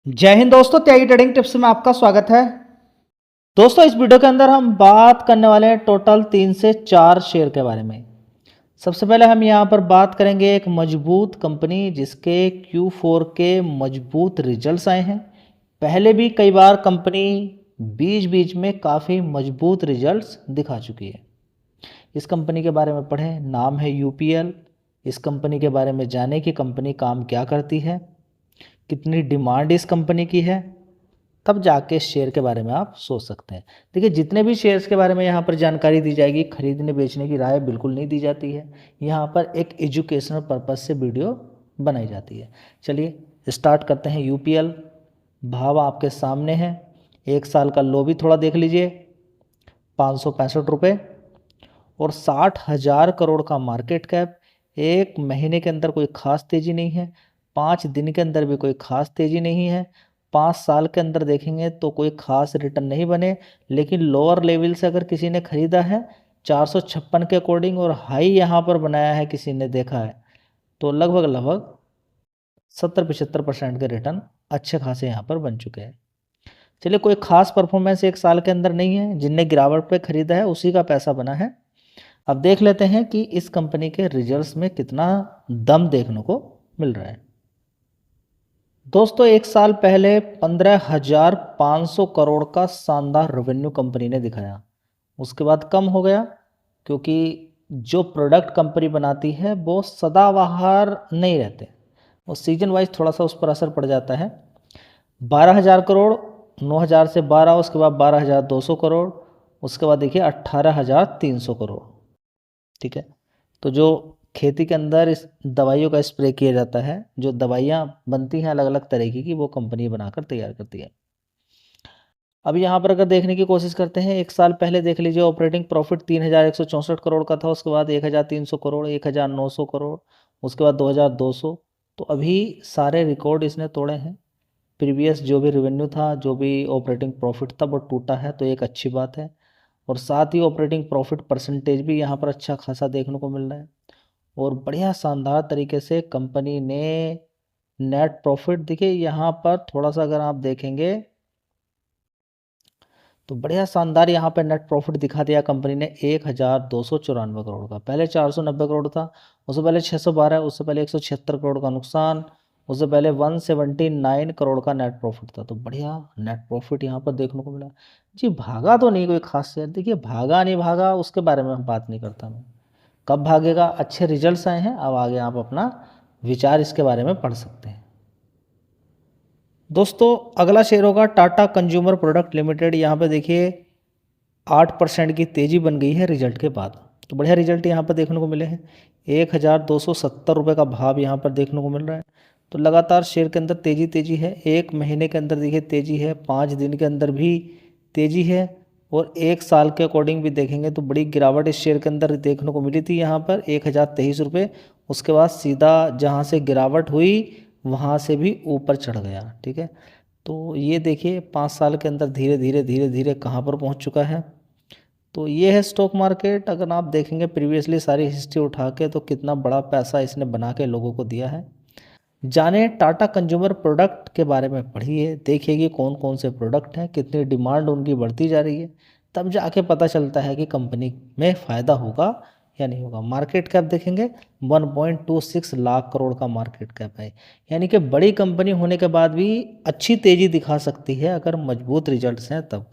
जय हिंद दोस्तों, त्यागी trading tips में आपका स्वागत है। दोस्तों, इस वीडियो के अंदर हम बात करने वाले हैं टोटल 3 से 4 शेयर के बारे में। सबसे पहले हम यहां पर बात करेंगे एक मजबूत कंपनी जिसके Q4 के मजबूत रिजल्ट्स आए हैं। पहले भी कई बार कंपनी बीच बीच में काफ़ी मजबूत रिजल्ट्स दिखा चुकी है। इस कंपनी के बारे में पढ़ें, नाम है UPL। इस कंपनी के बारे में जानें कि कंपनी काम क्या करती है, कितनी डिमांड इस कंपनी की है, तब जाके शेयर के बारे में आप सोच सकते हैं। देखिए, जितने भी शेयर्स के बारे में यहाँ पर जानकारी दी जाएगी, खरीदने बेचने की राय बिल्कुल नहीं दी जाती है। यहाँ पर एक एजुकेशनल पर्पस से वीडियो बनाई जाती है। चलिए स्टार्ट करते हैं। UPL भाव आपके सामने है। एक साल का लो भी थोड़ा देख लीजिए, 565 रुपये और 60,000 करोड़ का मार्केट कैप। एक महीने के अंदर कोई खास तेज़ी नहीं है, 5 दिन के अंदर भी कोई खास तेज़ी नहीं है, 5 साल के अंदर देखेंगे तो कोई खास रिटर्न नहीं बने। लेकिन लोअर लेवल से अगर किसी ने ख़रीदा है 456 के अकॉर्डिंग और हाई यहाँ पर बनाया है किसी ने देखा है, तो लगभग 70-75% के रिटर्न अच्छे खासे यहाँ पर बन चुके हैं। चलिए, कोई खास परफॉर्मेंस एक साल के अंदर नहीं है, जिनने गिरावट पे ख़रीदा है उसी का पैसा बना है। अब देख लेते हैं कि इस कंपनी के रिजल्ट्स में कितना दम देखने को मिल रहा है। दोस्तों, एक साल पहले 15,500 करोड़ का शानदार रेवेन्यू कंपनी ने दिखाया। उसके बाद कम हो गया, क्योंकि जो प्रोडक्ट कंपनी बनाती है वो सदाबहार नहीं रहते, वो सीजन वाइज थोड़ा सा उस पर असर पड़ जाता है। 12,000 करोड़, 9,000 से 12, उसके बाद 12,200 करोड़, उसके बाद देखिए 18,300 करोड़। ठीक है, तो जो खेती के अंदर इस दवाइयों का स्प्रे किया जाता है, जो दवाइयाँ बनती हैं अलग अलग तरीके की, वो कंपनी बनाकर तैयार करती है। अब यहाँ पर अगर देखने की कोशिश करते हैं, एक साल पहले देख लीजिए, ऑपरेटिंग प्रॉफिट 3,164 करोड़ का था, उसके बाद 1,300 करोड़, 1,900 करोड़, उसके बाद 2,200। तो अभी सारे रिकॉर्ड इसने तोड़े हैं। प्रीवियस जो भी रेवेन्यू था, जो भी ऑपरेटिंग प्रॉफिट था, वो टूटा है, तो एक अच्छी बात है। और साथ ही ऑपरेटिंग प्रॉफिट परसेंटेज भी यहाँ पर अच्छा खासा देखने को मिल रहा है। और बढ़िया शानदार तरीके से कंपनी ने नेट प्रॉफिट, देखिए यहाँ पर थोड़ा सा अगर आप देखेंगे तो बढ़िया शानदार यहाँ पे नेट प्रॉफिट दिखा दिया कंपनी ने 1,294 करोड़ का। पहले 490 करोड़ था, उससे पहले 612, उससे पहले 176 करोड़ का नुकसान, उससे पहले 179 करोड़ का नेट प्रॉफिट था। तो बढ़िया नेट प्रॉफिट यहाँ पर देखने को मिला जी। भागा तो नहीं कोई खास शेयर, देखिए भागा नहीं भागा उसके बारे में हम बात नहीं करता मैं, कब भागेगा। अच्छे रिजल्ट्स आए हैं, अब आगे आप अपना विचार इसके बारे में पढ़ सकते हैं। दोस्तों, अगला शेयर होगा टाटा कंज्यूमर प्रोडक्ट लिमिटेड। यहाँ पे देखिए 8% की तेज़ी बन गई है रिजल्ट के बाद। तो बढ़िया रिजल्ट यहाँ पर देखने को मिले हैं। 1,270 रुपये का भाव यहाँ पर देखने को मिल रहा है। तो लगातार शेयर के अंदर तेज़ी है। एक महीने के अंदर देखिए तेज़ी है, 5 दिन के अंदर भी तेज़ी है, और एक साल के अकॉर्डिंग भी देखेंगे तो बड़ी गिरावट इस शेयर के अंदर देखने को मिली थी। यहाँ पर 1,023 रुपये, उसके बाद सीधा जहाँ से गिरावट हुई वहाँ से भी ऊपर चढ़ गया। ठीक है, तो ये देखिए 5 साल के अंदर धीरे धीरे कहाँ पर पहुँच चुका है। तो ये है स्टॉक मार्केट। अगर आप देखेंगे प्रीवियसली सारी हिस्ट्री उठा के, तो कितना बड़ा पैसा इसने बना के लोगों को दिया है। जाने टाटा कंज्यूमर प्रोडक्ट के बारे में पढ़िए, देखिए कि कौन कौन से प्रोडक्ट हैं, कितनी डिमांड उनकी बढ़ती जा रही है, तब जाके पता चलता है कि कंपनी में फ़ायदा होगा या नहीं होगा। मार्केट कैप देखेंगे 1.26 लाख करोड़ का मार्केट कैप है, यानी कि बड़ी कंपनी होने के बाद भी अच्छी तेज़ी दिखा सकती है अगर मजबूत रिजल्ट्स हैं तब।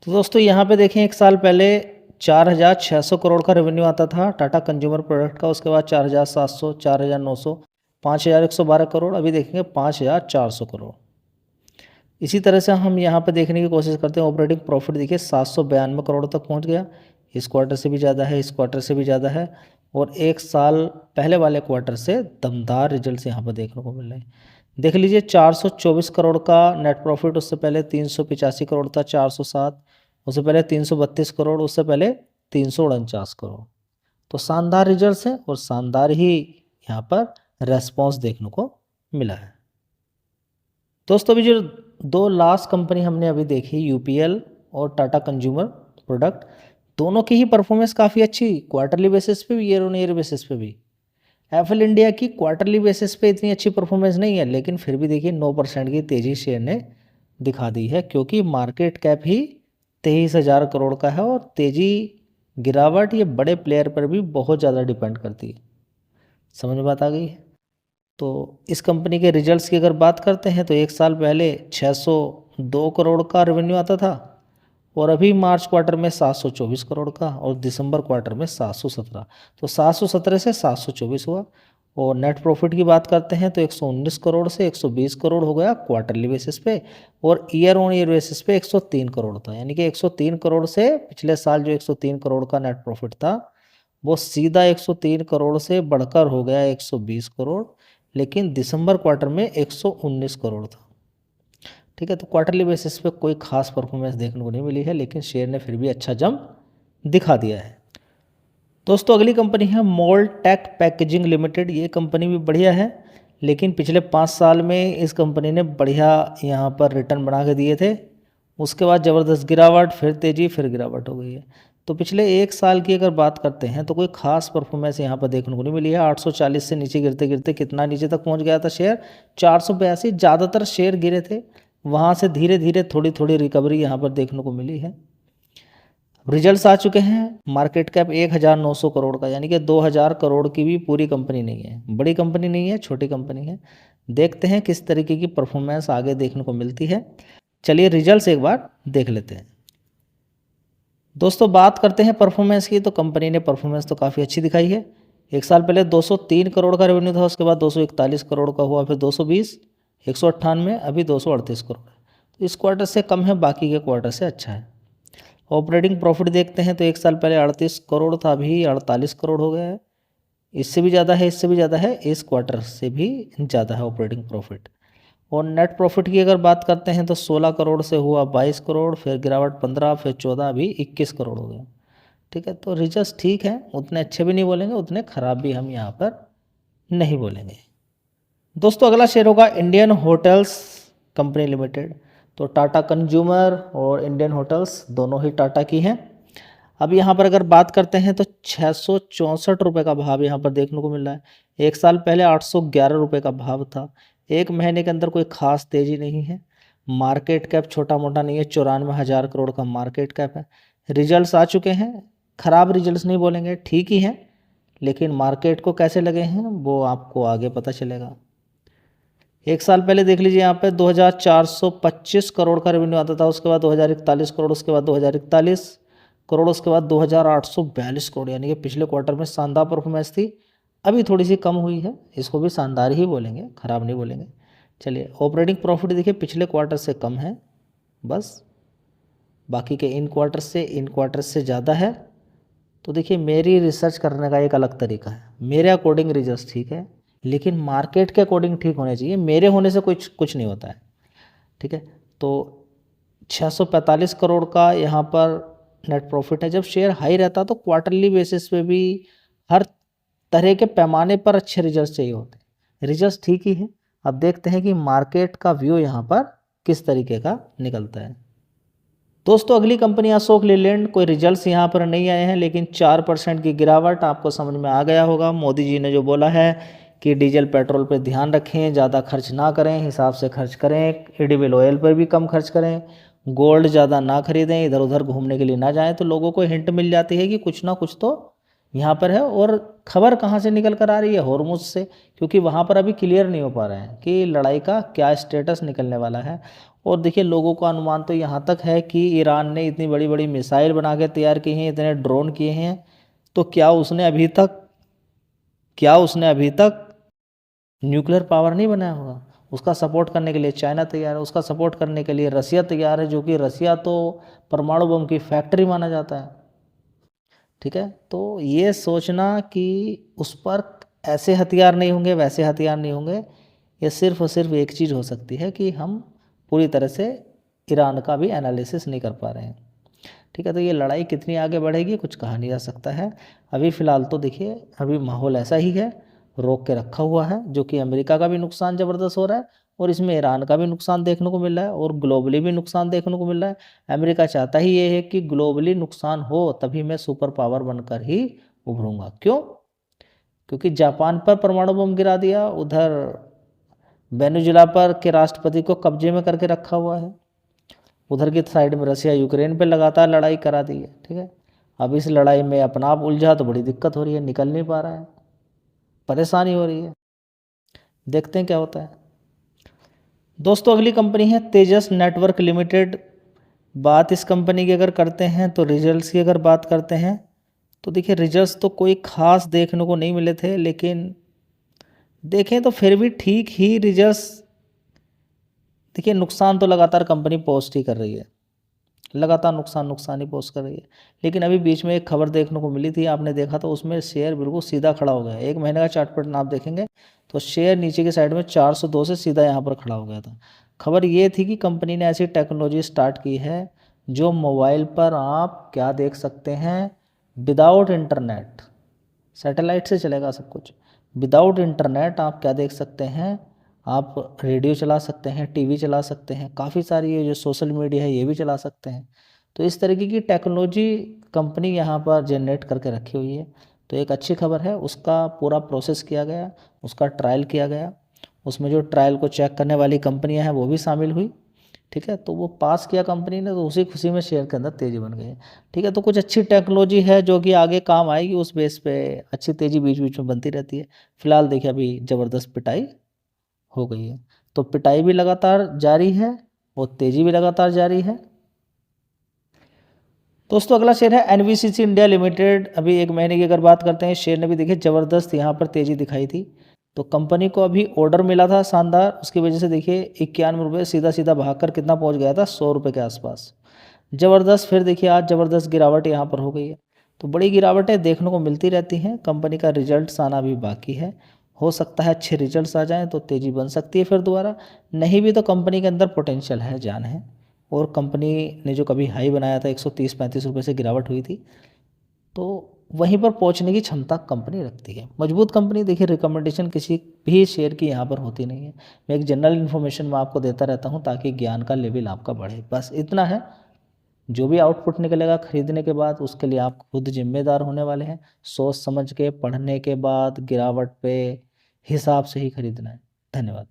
तो दोस्तों, यहाँ पे देखें, एक साल पहले 4,600 करोड़ का रेवेन्यू आता था टाटा कंज्यूमर प्रोडक्ट का, उसके बाद 4,700, 4,900, 5,112 करोड़, अभी देखेंगे 5,400 करोड़। इसी तरह से हम यहाँ पे देखने की कोशिश करते हैं। ऑपरेटिंग प्रॉफिट देखिए 792 करोड़ तक पहुँच गया। इस क्वार्टर से भी ज़्यादा है, इस क्वार्टर से भी ज़्यादा है, और एक साल पहले वाले क्वार्टर से दमदार रिजल्ट्स यहाँ पर देखने को मिल रहे हैं। देख लीजिए 424 करोड़ का नेट प्रॉफिट, उससे पहले 385 करोड़ था, 407, उससे पहले 332 करोड़, उससे पहले 349 करोड़। तो शानदार रिजल्ट्स हैं और शानदार ही यहाँ पर रेस्पॉन्स देखने को मिला है। दोस्तों, अभी जो 2 लास्ट कंपनी हमने अभी देखी, UPL और टाटा कंज्यूमर प्रोडक्ट, दोनों की ही परफॉर्मेंस काफ़ी अच्छी, क्वार्टरली बेसिस पे भी, ईयर ऑन ईयर बेसिस पे भी। एफएल इंडिया की क्वार्टरली बेसिस पे इतनी अच्छी परफॉर्मेंस नहीं है, लेकिन फिर भी देखिए 9% की तेज़ी शेयर ने दिखा दी है, क्योंकि मार्केट कैप ही 23,000 करोड़ का है और तेज़ी गिरावट ये बड़े प्लेयर पर भी बहुत ज़्यादा डिपेंड करती है। समझ में बात आ गई है। तो इस कंपनी के रिजल्ट्स की अगर बात करते हैं तो एक साल पहले 602 करोड़ का रेवेन्यू आता था और अभी मार्च क्वार्टर में 724 करोड़ का और दिसंबर क्वार्टर में 717। तो 717 से 724 हुआ। और नेट प्रॉफिट की बात करते हैं तो 119 करोड़ से 120 करोड़ हो गया क्वार्टरली बेसिस पे, और ईयर ऑन ईयर बेसिस पे 103 करोड़ था। यानी कि 103 करोड़ से पिछले साल जो 103 करोड़ का नेट प्रॉफिट था वो सीधा 103 करोड़ से बढ़कर हो गया 120 करोड़, लेकिन दिसंबर क्वार्टर में 119 करोड़ था। ठीक है, तो क्वार्टरली बेसिस पे कोई खास परफॉर्मेंस देखने को नहीं मिली है, लेकिन शेयर ने फिर भी अच्छा जंप दिखा दिया है। दोस्तों अगली कंपनी है मोल्टेक पैकेजिंग लिमिटेड। ये कंपनी भी बढ़िया है, लेकिन पिछले 5 साल में इस कंपनी ने बढ़िया यहाँ पर रिटर्न बना के दिए थे। उसके बाद ज़बरदस्त गिरावट, फिर तेज़ी, फिर गिरावट हो गई है। तो पिछले 1 साल की अगर बात करते हैं तो कोई खास परफॉर्मेंस यहाँ पर देखने को नहीं मिली है। 840 से नीचे गिरते गिरते कितना नीचे तक पहुँच गया था शेयर, 482। ज़्यादातर शेयर गिरे थे, वहाँ से धीरे धीरे थोड़ी थोड़ी रिकवरी यहाँ पर देखने को मिली है। रिजल्ट्स आ चुके हैं। मार्केट कैप 1900 करोड़ का, यानी कि 2000 करोड़ की भी पूरी कंपनी नहीं है, बड़ी कंपनी नहीं है, छोटी कंपनी है। देखते हैं किस तरीके की परफॉर्मेंस आगे देखने को मिलती है। चलिए रिजल्ट्स एक बार देख लेते हैं। दोस्तों बात करते हैं परफॉर्मेंस की, तो कंपनी ने परफॉर्मेंस तो काफ़ी अच्छी दिखाई है। एक साल पहले 203 करोड़ का रेवेन्यू था, उसके बाद 241 करोड़ का हुआ, फिर 220, 198, अभी 238 करोड़ है। तो इस क्वार्टर से कम है, बाकी के क्वार्टर से अच्छा है। ऑपरेटिंग प्रॉफिट देखते हैं तो एक साल पहले 38 करोड़ था, अभी 48 करोड़ हो गया है। इससे भी ज़्यादा है, इससे भी ज़्यादा है, इस क्वार्टर से भी ज़्यादा है ऑपरेटिंग प्रॉफिट। और नेट प्रॉफिट की अगर बात करते हैं तो 16 करोड़ से हुआ 22 करोड़, फिर गिरावट 15, फिर 14, अभी 21 करोड़ हो गया। ठीक है, तो रिजल्ट्स ठीक है, उतने अच्छे भी नहीं बोलेंगे, उतने ख़राब भी हम यहाँ पर नहीं बोलेंगे। दोस्तों अगला शेयर होगा इंडियन होटल्स कंपनी लिमिटेड। तो टाटा कंज्यूमर और इंडियन होटल्स दोनों ही टाटा की हैं। अब यहाँ पर अगर बात करते हैं तो 664 रुपये का भाव यहाँ पर देखने को मिल रहा है। एक साल पहले 811 रुपये का भाव था। एक महीने के अंदर कोई खास तेज़ी नहीं है। मार्केट कैप छोटा मोटा नहीं है, 94,000 करोड़ का मार्केट कैप है। रिजल्ट्स आ चुके हैं, ख़राब रिजल्ट्स नहीं बोलेंगे, ठीक ही हैं, लेकिन मार्केट को कैसे लगे हैं वो आपको आगे पता चलेगा। एक साल पहले देख लीजिए यहाँ पे 2425 करोड़ का रेवेन्यू आता था, उसके बाद 2041 करोड़, उसके बाद 2041 करोड़, उसके बाद 2842 करोड़, यानी कि पिछले क्वार्टर में शानदार परफॉर्मेंस थी। अभी थोड़ी सी कम हुई है, इसको भी शानदार ही बोलेंगे, ख़राब नहीं बोलेंगे। चलिए ऑपरेटिंग प्रॉफिट देखिए पिछले क्वार्टर से कम है बस, बाकी के इन क्वार्टर से ज़्यादा है। तो देखिए मेरी रिसर्च करने का एक अलग तरीका है, मेरे अकॉर्डिंग रिजल्ट ठीक है, लेकिन मार्केट के अकॉर्डिंग ठीक होने चाहिए, मेरे होने से कुछ नहीं होता है। ठीक है, तो 645 करोड़ का यहाँ पर नेट प्रॉफिट है। जब शेयर हाई रहता तो क्वार्टरली बेसिस पे भी हर तरह के पैमाने पर अच्छे रिजल्ट चाहिए होते हैं। रिजल्ट ठीक ही है। अब देखते हैं कि मार्केट का व्यू यहाँ पर किस तरीके का निकलता है। दोस्तों अगली कंपनी अशोक लीलैंड। कोई रिजल्ट्स यहाँ पर नहीं आए हैं, लेकिन 4% की गिरावट आपको समझ में आ गया होगा। मोदी जी ने जो बोला है कि डीजल पेट्रोल पर ध्यान रखें, ज़्यादा खर्च ना करें, हिसाब से खर्च करें, एडिबल ऑयल पर भी कम खर्च करें, गोल्ड ज़्यादा ना खरीदें, इधर उधर घूमने के लिए ना जाएं। तो लोगों को हिंट मिल जाती है कि कुछ ना कुछ तो यहाँ पर है। और खबर कहाँ से निकल कर आ रही है? हॉर्मुज से, क्योंकि वहाँ पर अभी क्लियर नहीं हो पा रहे हैं कि लड़ाई का क्या स्टेटस निकलने वाला है। और देखिए लोगों का अनुमान तो यहाँ तक है कि ईरान ने इतनी बड़ी बड़ी मिसाइल बना के तैयार की हैं, इतने ड्रोन किए हैं, तो क्या उसने अभी तक न्यूक्लियर पावर नहीं बनाया होगा? उसका सपोर्ट करने के लिए चाइना तैयार है, उसका सपोर्ट करने के लिए रसिया तैयार है, जो कि रसिया तो परमाणु बम की फैक्ट्री माना जाता है। ठीक है, तो ये सोचना कि उस पर ऐसे हथियार नहीं होंगे, वैसे हथियार नहीं होंगे, ये सिर्फ और सिर्फ एक चीज़ हो सकती है कि हम पूरी तरह से ईरान का भी एनालिसिस नहीं कर पा रहे हैं। ठीक है, तो ये लड़ाई कितनी आगे बढ़ेगी कुछ कहा नहीं जा सकता है। अभी फ़िलहाल तो देखिए अभी माहौल ऐसा ही है, रोक के रखा हुआ है, जो कि अमेरिका का भी नुकसान ज़बरदस्त हो रहा है और इसमें ईरान का भी नुकसान देखने को मिल रहा है और ग्लोबली भी नुकसान देखने को मिल रहा है। अमेरिका चाहता ही ये है कि ग्लोबली नुकसान हो तभी मैं सुपर पावर बनकर ही उभरूँगा। क्यों? क्योंकि जापान पर परमाणु बम गिरा दिया, उधर वेनेजुएला पर के राष्ट्रपति को कब्जे में करके रखा हुआ है, उधर की साइड में रसिया यूक्रेन पे लगातार लड़ाई करा दी है। ठीक है, अब इस लड़ाई में अपना आप उलझा तो बड़ी दिक्कत हो रही है, निकल नहीं पा रहा है, परेशानी हो रही है। देखते हैं क्या होता है। दोस्तों अगली कंपनी है तेजस नेटवर्क लिमिटेड। बात इस कंपनी की अगर करते हैं तो रिजल्ट्स की अगर बात करते हैं तो देखिए रिजल्ट्स तो कोई खास देखने को नहीं मिले थे, लेकिन देखें तो फिर भी ठीक ही रिजल्ट्स। देखिए नुकसान तो लगातार कंपनी पोस्ट ही कर रही है, लगातार नुकसान ही पोस्ट कर रही है। लेकिन अभी बीच में एक खबर देखने को मिली थी, आपने देखा तो उसमें शेयर बिल्कुल सीधा खड़ा हो गया। एक महीने का चार्ट पैटर्न आप देखेंगे तो शेयर नीचे की साइड में 402 से सीधा यहाँ पर खड़ा हो गया था। खबर ये थी कि कंपनी ने ऐसी टेक्नोलॉजी स्टार्ट की है जो मोबाइल पर आप क्या देख सकते हैं, विदाउट इंटरनेट, सैटेलाइट से चलेगा सब कुछ, विदाउट इंटरनेट आप क्या देख सकते हैं, आप रेडियो चला सकते हैं, टीवी चला सकते हैं, काफ़ी सारी ये जो सोशल मीडिया है ये भी चला सकते हैं। तो इस तरीके की टेक्नोलॉजी कंपनी यहाँ पर जनरेट करके रखी हुई है। तो एक अच्छी खबर है, उसका पूरा प्रोसेस किया गया, उसका ट्रायल किया गया, उसमें जो ट्रायल को चेक करने वाली कंपनियाँ हैं वो भी शामिल हुई। ठीक है, तो वो पास किया कंपनी ने, तो उसी खुशी में शेयर के अंदर तेज़ी बन गई है। ठीक है, तो कुछ अच्छी टेक्नोलॉजी है जो कि आगे काम आएगी, उस बेस पे अच्छी तेज़ी बीच बीच में बनती रहती है। फिलहाल देखिए अभी ज़बरदस्त पिटाई हो गई है, तो पिटाई भी लगातार जारी है और तेज़ी भी लगातार जारी है। दोस्तों अगला शेयर है एनबीसीसी इंडिया लिमिटेड। अभी एक महीने की अगर बात करते हैं, शेयर ने भी देखिए ज़बरदस्त यहाँ पर तेज़ी दिखाई थी। तो कंपनी को अभी ऑर्डर मिला था शानदार, उसकी वजह से देखिए 91 रुपये सीधा सीधा भागकर कितना पहुँच गया था, 100 रुपये के आसपास। ज़बरदस्त, फिर देखिए आज ज़बरदस्त गिरावट यहाँ पर हो गई है। तो बड़ी गिरावटें देखने को मिलती रहती हैं। कंपनी का रिजल्ट्स आना भी बाकी है, हो सकता है अच्छे रिजल्ट्स आ जाएं तो तेज़ी बन सकती है फिर दोबारा, नहीं भी तो कंपनी के अंदर पोटेंशियल है, जान है। और कंपनी ने जो कभी हाई बनाया था 130-35 रुपये से गिरावट हुई थी, तो वहीं पर पहुंचने की क्षमता कंपनी रखती है। मजबूत कंपनी देखिए रिकमेंडेशन किसी भी शेयर की यहाँ पर होती नहीं है। मैं एक जनरल इन्फॉर्मेशन मैं आपको देता रहता हूँ ताकि ज्ञान का लेवल आपका बढ़े, बस इतना है। जो भी आउटपुट निकलेगा खरीदने के बाद उसके लिए आप खुद जिम्मेदार होने वाले हैं। सोच समझ के पढ़ने के बाद गिरावट पे हिसाब से ही खरीदना है। धन्यवाद।